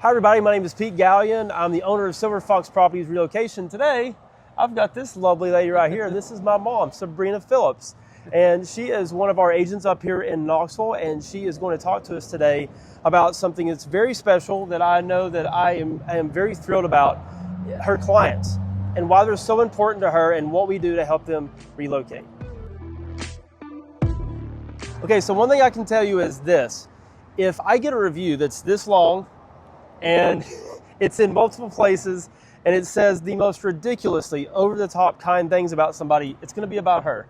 Hi everybody, my name is Pete Gallion. I'm the owner of Silver Fox Properties Relocation. Today, I've got this lovely lady right here. This is my mom, Sabrina Phillips. And she is one of our agents up here in Knoxville, and she is going to talk to us today about something that's very special that I know that I am very thrilled about, her clients, and why they're so important to her and what we do to help them relocate. Okay, so one thing I can tell you is this. If I get a review that's this long, and it's in multiple places, and it says the most ridiculously over-the-top kind things about somebody, it's going to be about her.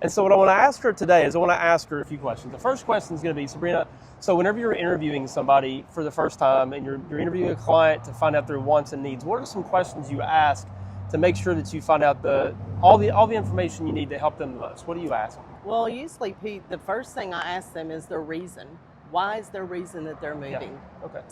And so what I want to ask her today is I want to ask her a few questions. The first question is going to be, Sabrina, so whenever you're interviewing somebody for the first time and you're interviewing a client to find out their wants and needs, what are some questions you ask to make sure that you find out all the information you need to help them the most? What do you ask? Well, usually, Pete, the first thing I ask them is their reason. Why is their reason that they're moving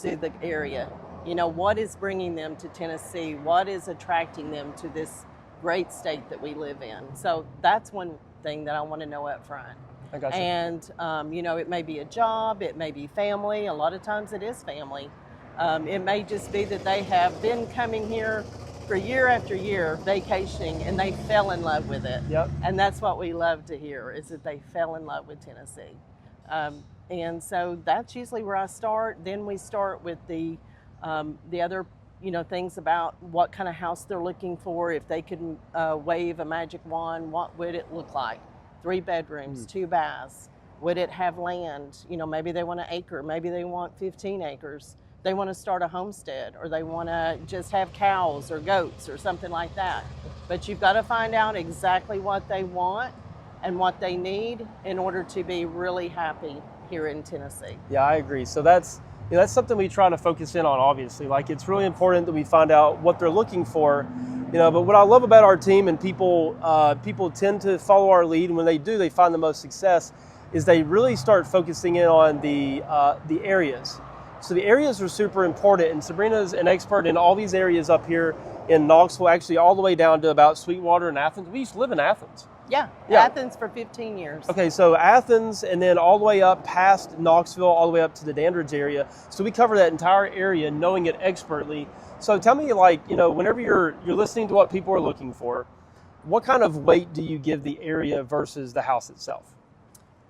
to the area? You know, what is bringing them to Tennessee? What is attracting them to this great state that we live in? So that's one thing that I want to know up front. I got you. And, you know, it may be a job, it may be family. A lot of times it is family. It may just be that they have been coming here for year after year, vacationing, and they fell in love with it. Yep. And that's what we love to hear, is that they fell in love with Tennessee. And so that's usually where I start. Then we start with the other, you know, things about what kind of house they're looking for. If they could wave a magic wand, what would it look like? 3 bedrooms, 2 baths. Would it have land? You know, maybe they want an acre. Maybe they want 15 acres. They want to start a homestead, or they want to just have cows or goats or something like that. But you've got to find out exactly what they want and what they need in order to be really happy here in Tennessee. Yeah, I agree. So that's something we try to focus in on, obviously. Like, it's really important that we find out what they're looking for, you know. But what I love about our team, and people tend to follow our lead, and when they do, they find the most success, is they really start focusing in on the areas. So the areas are super important, and Sabrina's an expert in all these areas up here in Knoxville, actually all the way down to about Sweetwater and Athens. We used to live in Athens. Yeah, Athens for 15 years. Okay, so Athens, and then all the way up past Knoxville, all the way up to the Dandridge area. So we cover that entire area, knowing it expertly. So tell me, like, you know, whenever you're listening to what people are looking for, what kind of weight do you give the area versus the house itself?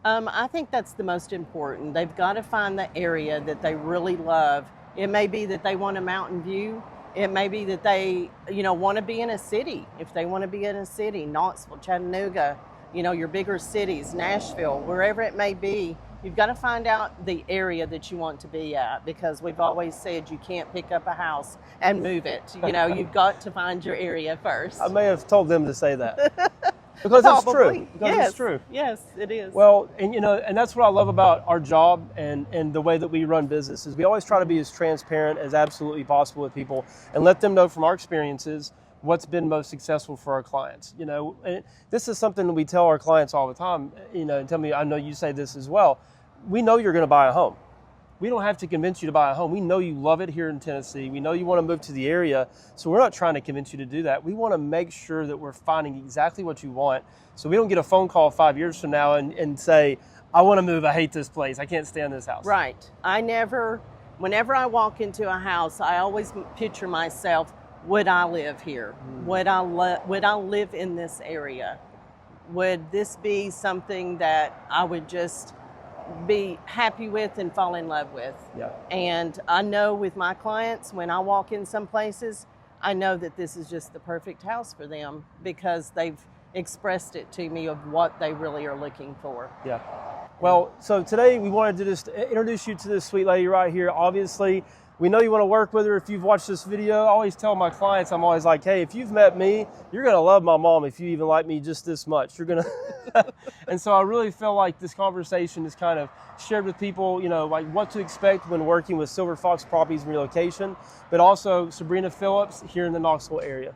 I think that's the most important. They've got to find the area that they really love. It may be that they want a mountain view. It may be that they, you know, want to be in a city. If they want to be in a city, Knoxville, Chattanooga, you know, your bigger cities, Nashville, wherever it may be, you've got to find out the area that you want to be at, because we've always said you can't pick up a house and move it. You know, you've got to find your area first. I may have told them to say that. Because it's true. Because it's true. Yes, it is. Well, and you know, and that's what I love about our job and the way that we run business, is we always try to be as transparent as absolutely possible with people and let them know from our experiences what's been most successful for our clients. You know, and this is something that we tell our clients all the time, you know, and tell me, I know you say this as well. We know you're going to buy a home. We don't have to convince you to buy a home. We know you love it here in Tennessee. We know you want to move to the area. So we're not trying to convince you to do that. We want to make sure that we're finding exactly what you want, so we don't get a phone call 5 years from now and say, I want to move, I hate this place, I can't stand this house. Right. Whenever I walk into a house, I always picture myself, would I live here? Would I live in this area? Would this be something that I would just be happy with and fall in love with? Yeah. And I know with my clients, when I walk in some places, I know that this is just the perfect house for them, because they've expressed it to me of what they really are looking for. Yeah. Well, so today we wanted to just introduce you to this sweet lady right here. Obviously, we know you want to work with her. If you've watched this video, I always tell my clients, I'm always like, hey, if you've met me, you're going to love my mom if you even like me just this much. You're going to. And so I really feel like this conversation is kind of shared with people, you know, like what to expect when working with Silver Fox Properties and Relocation, but also Sabrina Phillips here in the Knoxville area.